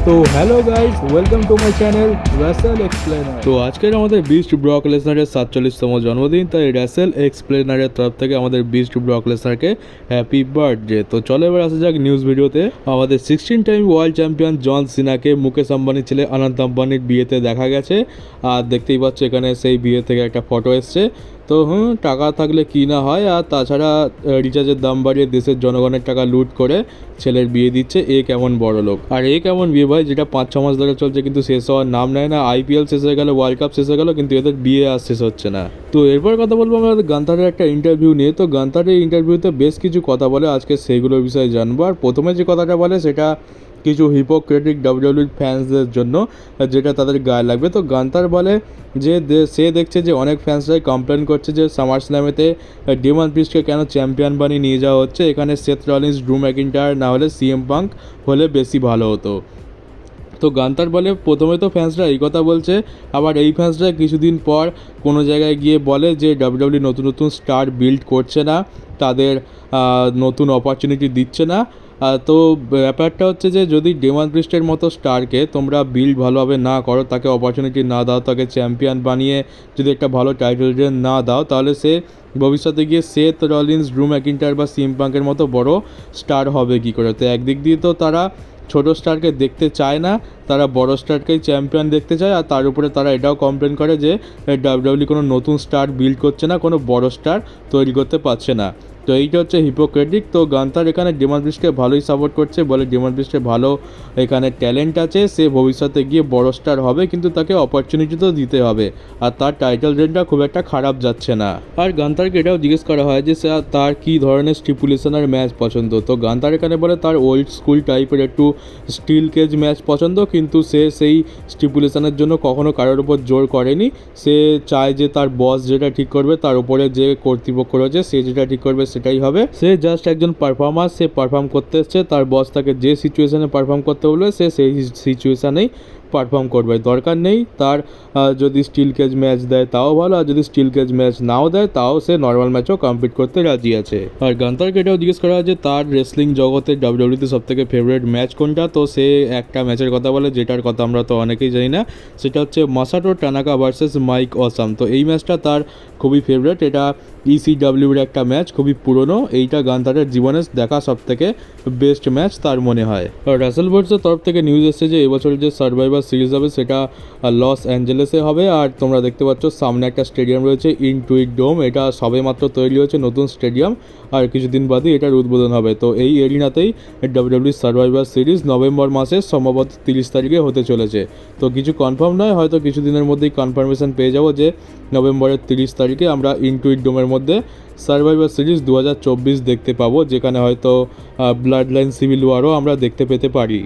তো hello guys, welcome to my channel Rasel explainer. তো আজকের আমাদের বিস্ট ব্রক লেসনারের 47তম জন্মদিন, তাই রাসেল এক্সপ্লেনারের তরফ থেকে আমাদের বিস্ট ব্রক লেসনারকে হ্যাপি বার্থডে। তো চলো এবার আসা যাক নিউজ ভিডিওতে। আমাদের 16 টাইম ওয়ার্ল্ড চ্যাম্পিয়ন জন সিনাকে মুকেশ আম্বানির ছেলে অনন্ত আম্বানির বিয়েতে দেখা গেছে। আর দেখতেই পাচ্ছ এখানে সেই বিয়ে থেকে একটা ফটো এসছে। তো টাকা থাকলে কি না হয়। আর তাছাড়া রিচার্জের দাম বাড়িয়ে দেশের জনগণের টাকা লুট করে ছেলের বিয়ে দিচ্ছে। এ কেমন বড় লোক, আর এ কেমন বিয়ে ভাই, যেটা 5-6 মাস ধরে চলছে কিন্তু শেষ হওয়ার নাম নেয় না। আইপিএল শেষ হয়ে গেল, ওয়ার্ল্ড কাপ শেষ হয়ে গেল, কিন্তু এদের বিয়ে আর শেষ হচ্ছে না। তো এরপর কথা বলবো আমাদের গান্তারের একটা ইন্টারভিউ নিয়ে। তো গান্তারের ইন্টারভিউতে বেশ কিছু কথা বলে, আজকে সেইগুলোর বিষয়ে জানবো। আর প্রথমে যে কথাটা বলে সেটা কিছু হিপোক্রেটিক ডাব্লিউডব্লিউই ফ্যান্সদের জন্য, যেটা তাদের গায়ে লাগবে। তো গান্তার বলে যে সে দেখছে যে অনেক ফ্যান্সরাই কমপ্লেন করছে যে সামার স্ল্যামেতে ডেমন প্রিস্টকে কেন চ্যাম্পিয়ন বানিয়ে নিয়ে যাওয়া হচ্ছে, এখানে সেথ রলিন্স, ড্রু ম্যাকিন্টায়ার না হলে সিএম পাঙ্ক হলে বেশি ভালো হতো। তো গান্তার বলে প্রথমে তো ফ্যান্সরা এই কথা বলছে, আবার এই ফ্যান্সরা কিছুদিন পর কোনো জায়গায় গিয়ে বলে যে ডাব্লিউডব্লিউই নতুন নতুন স্টার বিল্ড করছে না, তাদের নতুন অপরচুনিটি দিচ্ছে না। তো ব্যাপারটা হচ্ছে যে যদি ডেমন প্রিস্টের মতো স্টারকে তোমরা বিল্ড ভালোভাবে না করো, তাকে অপরচুনিটি না দাও, তাকে চ্যাম্পিয়ন বানিয়ে যদি একটা ভালো টাইটেল রেন না দাও, তাহলে সে ভবিষ্যতে গিয়ে সেথ রলিন্স, ড্রু ম্যাকিন্টায়ার বা সিএম পাঙ্কের মতো বড় স্টার হবে কী করে। তো একদিক দিয়ে তো তারা ছোটো স্টারকে দেখতে চায় না, তারা বড় স্টারকেই চ্যাম্পিয়ন দেখতে চায়। আর তার উপরে তারা এটাও কমপ্লেন করে যে ডাব্লিউডব্লিউই কোনো নতুন স্টার বিল্ড করছে না, কোনো বড় স্টার তৈরি করতে পারছে না। তো এইটা হচ্ছে হিপোক্রেটিক। তো গান্তার এখানে ডেমন প্রিস্টকে ভালোই সাপোর্ট করছে, বলে ডেমন প্রিস্টের ভালো এখানে ট্যালেন্ট আছে, সে ভবিষ্যতে গিয়ে বড় স্টার হবে, কিন্তু তাকে অপরচুনিটি তো দিতে হবে। আর তার টাইটেল রেনটা খুব একটা খারাপ যাচ্ছে না। আর গান্তারকে এটাও জিজ্ঞেস করা হয় যে তার কী ধরনের স্টিপুলেশনের ম্যাচ পছন্দ। তো গান্তার এখানে বলে তার ওল্ড স্কুল টাইপের একটু স্টিল কেজ ম্যাচ পছন্দ, কিন্তু সে সেই স্টিপুলেশনের জন্য কখনো কারোর উপর জোর করেনি। সে চায় যে তার বস যেটা ঠিক করবে, তার উপরে যে কর্তৃপক্ষ রয়েছে সে যেটা ঠিক করবে সেটাই হবে। সে জাস্ট একজন পারফর্মার, সে পারফর্ম করতে এসছে, তার বস তাকে যে সিচুয়েশানে পারফর্ম করতে বলবে সে সেই সিচুয়েশানেই পারফর্ম করবে। দরকার নেই তার যদি স্টিল কেজ ম্যাচ দেয় তাও ভালো, আর যদি স্টিল কেজ ম্যাচ নাও দেয় তাও সে নর্মাল ম্যাচও কমপ্লিট করতে রাজি আছে। আর গান্তারকে এটাও জিজ্ঞেস করা হয় যে তার রেসলিং জগতে ডাব্লিউডব্লিউতে সবথেকে ফেভারিট ম্যাচ কোনটা। তো সে একটা ম্যাচের কথা বলে, যেটার কথা আমরা তো অনেকেই জানি না, সেটা হচ্ছে মাসাটো টানাকা ভার্সেস মাইক অসাম। তো এই ম্যাচটা তার খুবই ফেভারিট, এটা ইসিডাব্লিউর একটা ম্যাচ, খুবই পুরনো। এইটা গান্তারের জীবনে দেখা সবথেকে বেস্ট ম্যাচ তার মনে হয়। আর রাসেল বোর্ডসের তরফ থেকে নিউজ এসেছে যে এবছরের যে সার্ভাইভার সিরিজ হবে সেটা লস অ্যাঞ্জেলেসে হবে। আর তোমরা দেখতে পাচ্ছ সামনে একটা স্টেডিয়াম রয়েছে, ইনটুইট ডোম। এটা সবে মাত্র তৈরি হয়েছে নতুন স্টেডিয়াম, আর কিছুদিন বাদে এটার উদ্বোধন হবে। তো এই এরিনাতেই ডাব্লিউডব্লিউ সার্ভাইভার সিরিজ নভেম্বর মাসে সম্ভবত 30 তারিখে হতে চলেছে। তো কিছু কনফার্ম নয়, হয়তো কিছুদিনের মধ্যেই কনফার্মেশন পেয়ে যাবো যে নভেম্বরের 30 তারিখে আমরা ইনটুইট ডোমের মধ্যে সার্ভাইভার সিরিজ 2024 দেখতে পাবো, যেখানে হয়তো ব্লাড লাইন সিভিল ওয়ারও আমরা দেখতে পেতে পারি।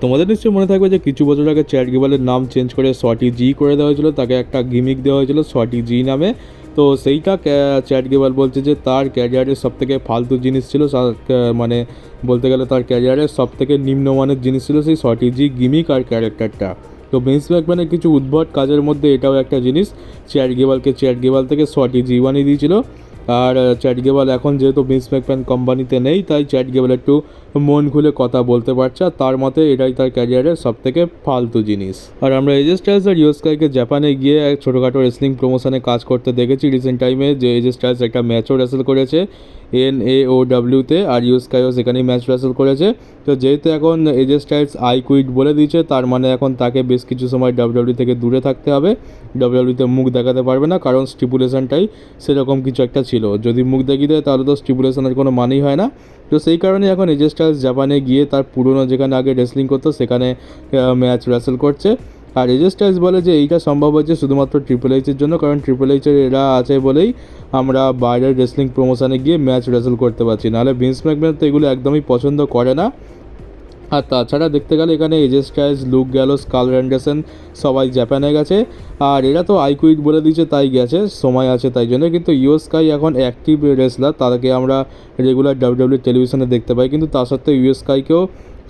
তোমাদের নিশ্চয়ই মনে থাকবে যে কিছু বছর আগে চ্যাট গেবলের নাম চেঞ্জ করে শর্টি জি করে দেওয়া হয়েছিল, তাকে একটা গিমিক দেওয়া হয়েছিল শর্টি জি নামে। তো সেইটা চ্যাট গেবল বলছে যে তার ক্যারিয়ারের সবথেকে ফালতু জিনিস ছিল, মানে বলতে গেলে তার ক্যারিয়ারের সবথেকে নিম্নমানের জিনিস ছিল সেই শর্টি জি গিমিক আর ক্যারেক্টারটা। তো ভিন্স ম্যাকম্যানের কিছু উদ্ভট কাজের মধ্যে এটাও একটা জিনিস। চ্যাট গেবল থেকে শর্টি জি বানিয়ে দিয়েছিল। আর চ্যাট গেবল এখন যেহেতু ভিন্স ম্যাকম্যান কোম্পানিতে নেই, তাই চ্যাট গেবল একটু মন খুলে কথা বলতে পারছে। আর তার মতে এটাই তার ক্যারিয়ারের সবথেকে ফালতু জিনিস। আর আমরা এজে স্টাইলস আর ইউ স্কাইকে জাপানে গিয়ে এক ছোটোখাটো রেসলিং প্রমোশনে কাজ করতে দেখেছি রিসেন্ট টাইমে। যে এজে স্টাইলস একটা ম্যাচও রেসেল করেছে NAOWতে, আর ইউ স্কাইও সেখানেই ম্যাচ রেসেল করেছে। তো যেহেতু এখন এজে স্টাইলস আই কুইট বলে দিয়েছে, তার মানে এখন তাকে বেশ কিছু সময় ডাব্লিউডব্লিউ থেকে দূরে থাকতে হবে, ডাব্লিউডব্লিউতে মুখ দেখাতে পারবে না, কারণ স্টিপুলেশনটাই সেরকম কিছু একটা ছিল। যদি মুখ দেখিয়ে দেয় তাহলে তো স্টিপুলেশনের কোনো মানেই হয় না। তো সেই কারণে এখন এজে স্টাইলস জাপানে গিয়ে তার পুরনো যেখানে আগে রেসলিং করতো সেখানে ম্যাচ রেসেল করছে। আর এজে স্টাইলস বলে যে এইটা সম্ভব হচ্ছে শুধুমাত্র ট্রিপল এইচের জন্য, কারণ ট্রিপল এইচের এরা আছে বলেই আমরা বাইরের রেসলিং প্রমোশনে গিয়ে ম্যাচ রেসেল করতে পারছি, নাহলে ভিন্স ম্যাকম্যান তো এগুলো একদমই পছন্দ করে না। আর তাছাড়া দেখতে গেলে এখানে AJ Styles, Luke Gallows, Karl Anderson সবাই জাপানে গেছে। আর এরা তো আই কুইট বলে দিয়েছে তাই গেছে, সময় আছে তাই জন্য। কিন্তু ইউ স্কাই এখন অ্যাক্টিভ রেসলার, তাদেরকে আমরা রেগুলার ডাব্লিউডব্লিউ টেলিভিশনে দেখতে পাই, কিন্তু তা সত্ত্বেও ইউ স্কাইকেও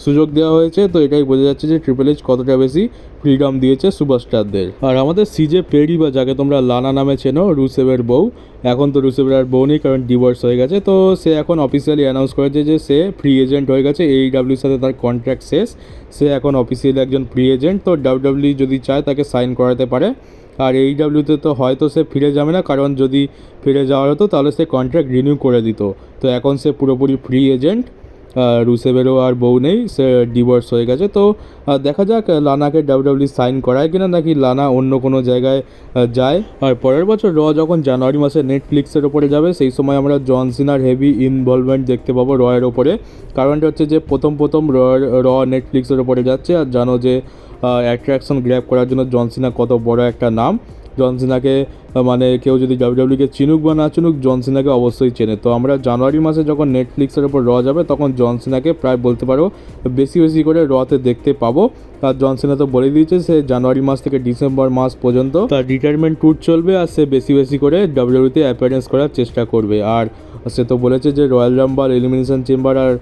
সুযোগ দেওয়া হয়েছে। তো এটাই বোঝা যাচ্ছে যে ট্রিপল এইচ কতটা বেশি ফ্রিডম দিয়েছে সুপারস্টারদের। আর আমাদের সিজে পেরি বা যাকে তোমরা লানা নামে চেনো, রুসেভের বউ, এখন তো রুসেভের আর বউ নেই কারণ ডিভোর্স হয়ে গেছে। তো সে এখন অফিসিয়ালি অ্যানাউন্স করেছে যে সে ফ্রি এজেন্ট হয়ে গেছে। AEWর সাথে তার কন্ট্রাক্ট শেষ, সে এখন অফিসিয়ালি একজন ফ্রি এজেন্ট। তো WWE যদি চায় তাকে সাইন করাতে পারে। আর AEWতে তো হয়তো সে ফিরে যাবে না, কারণ যদি ফিরে যাওয়ার হতো তাহলে সে কন্ট্রাক্ট রিনিউ করে দিত। তো এখন সে পুরোপুরি ফ্রি এজেন্ট, রুসেভেরও আর বউ নেই, সে ডিভোর্স হয়ে গেছে। তো দেখা যাক লানাকে WWE সাইন করায় কিনা, নাকি লানা অন্য কোনো জায়গায় যায়। আর পরের বছর যখন জানুয়ারি মাসে নেটফ্লিক্সের ওপরে যাবে, সেই সময় আমরা জন সিনার হেভি ইনভলভমেন্ট দেখতে পাবো রয়ের ওপরে। কারণটা হচ্ছে যে প্রথম নেটফ্লিক্সের ওপরে যাচ্ছে, আর জানো যে অ্যাট্রাকশন গ্র্যাব করার জন্য জন সিনা কত বড় একটা নাম। জন সিনাকে মানে কেউ যদি ডাব্লিউডাব্লিউকে চিনুক বা না চিনুক, জন সিনাকে অবশ্যই চেনে। তো আমরা জানুয়ারি মাসে যখন নেটফ্লিক্সের ওপর যাবে, তখন জন সিনাকে প্রায় বলতে পারো বেশি করে তে দেখতে পাবো। আর জন সিনা তো বলে দিয়েছে সে জানুয়ারি মাস থেকে ডিসেম্বর মাস পর্যন্ত তার রিটায়ারমেন্ট ট্যুর চলবে, আর সে বেশি করে ডাব্লিউডাব্লিউতে অ্যাপিয়ারেন্স করার চেষ্টা করবে। আর সে তো বলেছে যে রয়্যাল রাম্বল, এলিমিনেশন চেম্বার আর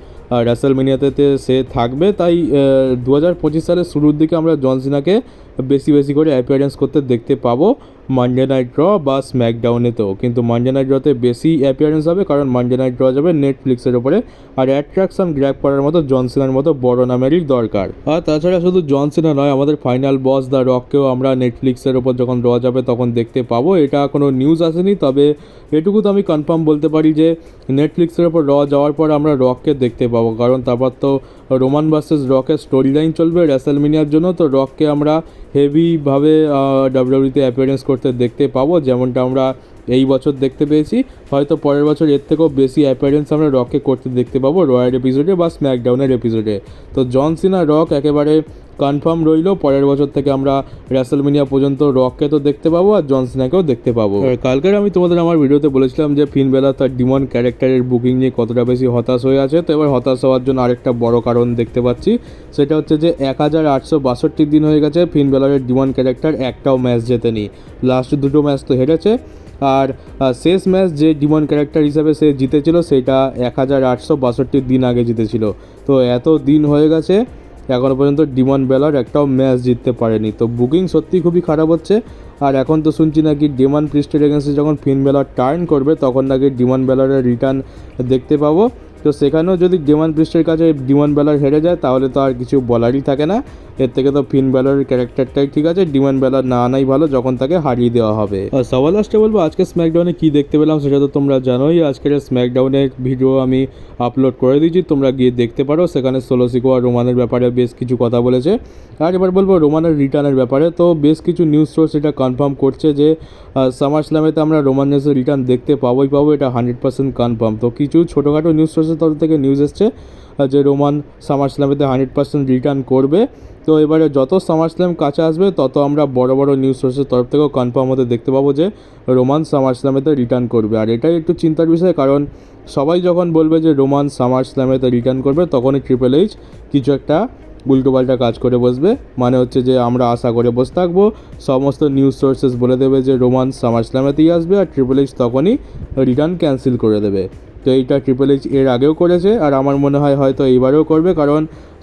রেসলমেনিয়াতে সে থাকবে। তাই 2025 সালের শুরুর দিকে আমরা জন সিনাকে বেশি করে অ্যাপিয়ারেন্স করতে দেখতে পাবো মানডে নাইট ড্র বা স্ম্যাকডাউনেতেও। কিন্তু মানডে নাইট ড্রতে বেশি অ্যাপিয়ারেন্স হবে, কারণ মানডে নাইট ড্র যাবে নেটফ্লিক্সের ওপরে। আর অ্যাট্রাকশন গ্র্যাব করার মতো জন সিনার মতো বড় নামেরই দরকার। আর তাছাড়া শুধু জন সিনা নয়, আমাদের ফাইনাল বস দ্য রককেও আমরা নেটফ্লিক্সের ওপর যখন ড্র যাবে তখন দেখতে পাবো। এটা কোনো নিউজ আসেনি, তবে এটুকু তো আমি কনফার্ম বলতে পারি যে নেটফ্লিক্সের ওপর যাওয়ার পর আমরা রককে দেখতে পাবো। কারণ তারপর তো রোমান ভার্সেস রকের স্টোরি লাইন চলবে রেসলমেনিয়ার জন্য। তো রককে আমরা হেভিভাবে ডাব্লিউডাব্লিউতে অ্যাপিয়ারেন্স করতে দেখতে পাবো, যেমনটা আমরা এই বছর দেখতে পেয়েছি। হয়তো পরের বছর এর থেকেও বেশি অ্যাপিয়ারেন্স আমরা রককে করতে দেখতে পাবো রয়্যাল এপিসোডে বা স্ম্যাকডাউনের এপিসোডে। তো জন সিনা রক একেবারে কনফার্ম রইল। পরের বছর থেকে আমরা রেসলমেনিয়া পর্যন্ত রককে তো দেখতে পাবো, আর জন সিনাকেও দেখতে পাবো। কালকের আমি তোমাদের আমার ভিডিওতে বলেছিলাম যে ফিন বেলা তার ডিমন ক্যারেক্টারের বুকিং নিয়ে কতটা বেশি হতাশ হয়ে আছে। তো এবার হতাশ হওয়ার জন্য আরেকটা বড় কারণ দেখতে পাচ্ছি, সেটা হচ্ছে যে 1862 দিন হয়ে গেছে ফিন বেলারের ডিমন ক্যারেক্টার একটাও ম্যাচ জেতেনি। লাস্ট দুটো ম্যাচ তো হেরেছে, আর শেষ ম্যাচ যে ডিমন ক্যারেক্টার হিসাবে সে জিতেছিল সেটা 1862 দিন আগে জিতেছিল। তো এত দিন হয়ে গেছে, এখনও পর্যন্ত ডিমন বেলার একটাও ম্যাচ জিততে পারেনি। তো বুকিং সত্যি খুবই খারাপ হচ্ছে। আর এখন তো শুনছি নাকি ডেমন প্রিস্টের এগেন্সে যখন ফিন বেলার টার্ন করবে, তখন নাকি ডিমন বেলারের রিটার্ন দেখতে পাবো। তো সেখানেও যদি ডেমন প্রিস্টের কাছে ডিমন বেলার হেরে যায়, তাহলে তো আর কিছু বলারই থাকে না। এর থেকে তো ফিন বেলারের ক্যারেক্টারটাই ঠিক আছে, ডিমন বেলার না আনাই ভালো যখন তাকে হারিয়ে দেওয়া হবে। আর সবার লাস্টে বলবো, আজকে স্ম্যাকডাউনে কী দেখতে পেলাম সেটা তো তোমরা জানোই। আজকের স্ম্যাকডাউনের ভিডিও আমি আপলোড করে দিয়েছি, তোমরা গিয়ে দেখতে পারো। সেখানে সোলো সিকোয়া রোমানের ব্যাপারে বেশ কিছু কথা বলেছে। আর এবার বলবো রোমানের রিটার্নের ব্যাপারে। তো বেশ কিছু নিউজ সোর্স এটা কনফার্ম করছে যে সামার স্ল্যামেতে আমরা রোমান রেন্সের রিটার্ন দেখতে পাবোই, এটা 100% কনফার্ম। তো কিছু ছোটোখাটো নিউজ সোর্সের তরফ থেকে নিউজ এসছে যে রোমান সামার স্ল্যামেতে 100% রিটার্ন করবে। তো এবারে যত সামার স্ল্যাম কাছে আসবে, তত আমরা বড় নিউজ সোর্সের তরফ থেকেও কনফার্ম হতে দেখতে পাবো যে রোমান সামার স্ল্যামেতে রিটার্ন করবে। আর এটাই একটু চিন্তার বিষয়, কারণ সবাই যখন বলবে যে রোমান সামার স্ল্যামেতে রিটার্ন করবে, তখনই ট্রিপল এইচ কিছু একটা উল্টোপাল্টা কাজ করে বসবে। মানে হচ্ছে যে আমরা আশা করে বসে থাকবো, সমস্ত নিউজ সোর্সেস বলে দেবে যে রোমান সামার স্ল্যামেতেই আসবে, আর ট্রিপল এইচ তখনই রিটার্ন ক্যান্সেল করে দেবে। তো এইটা ট্রিপল এইচ এর আগেও করেছে, আর আমার মনে হয় হয়তো এইবারেও করবে, কারণ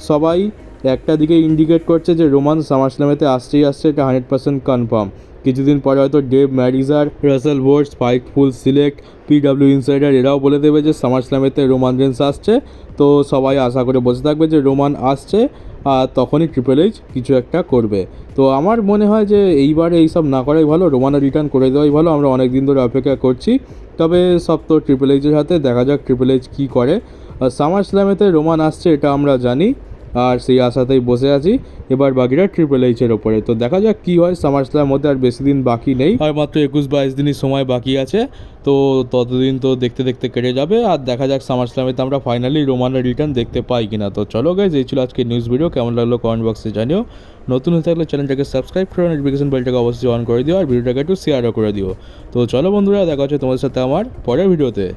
সবাই একটা দিকে ইন্ডিকেট করছে যে রোমান সামার স্ল্যামেতে আসছে, এটা 100% কনফার্ম। কিছুদিন পরে হয়তো ডেভ ম্যারিজার, রাসেল ওয়ার্ডস, ফাইটফুল সিলেক্ট, PW ইনসাইডার এরাও বলে দেবে যে সামার স্ল্যামেতে রোমান রেন্স আসছে। তো সবাই আশা করে বসে থাকবে যে রোমান আসছে, আর তখনই ট্রিপল এইচ কিছু একটা করবে। তো আমার মনে হয় যে এইবারে এইসব না করাই ভালো, রোমানের রিটার্ন করে দেওয়াই ভালো। আমরা অনেক দিন ধরে অপেক্ষা করছি, তবে সব তো ট্রিপল এইচের হাতে। দেখা যাক ট্রিপল এইচ কী করে। সামার স্ল্যামেতে রোমান আসছে এটা আমরা জানি, আর সেই আশাতেই বসে আছি। এবার বাকিটা ট্রিপল এইচের ওপরে। তো দেখা যাক কী হয়। সামার স্ল্যাম মধ্যে আর বেশি দিন বাকি নেই, আর মাত্র 21-22 দিনই সময় বাকি আছে। তো ততদিন তো দেখতে কেটে যাবে, আর দেখা যাক সামার স্ল্যামেতে আমরা ফাইনালি রোমানের রিটার্ন দেখতে পাই কিনা। তো চলো গাইজ, এই ছিল আজকে নিউজ ভিডিও। কেমন লাগলো কমেন্ট বক্সে জানিও। নতুন হয়ে থাকলে চ্যানেলটাকে সাবস্ক্রাইব করে নোটিফিকেশন বেলটাকে অবশ্যই অন করে দিও, আর ভিডিওটাকে একটু শেয়ারও করে দিও। তো চলো বন্ধুরা, দেখা হচ্ছে তোমাদের সাথে আমার পরের ভিডিওতে।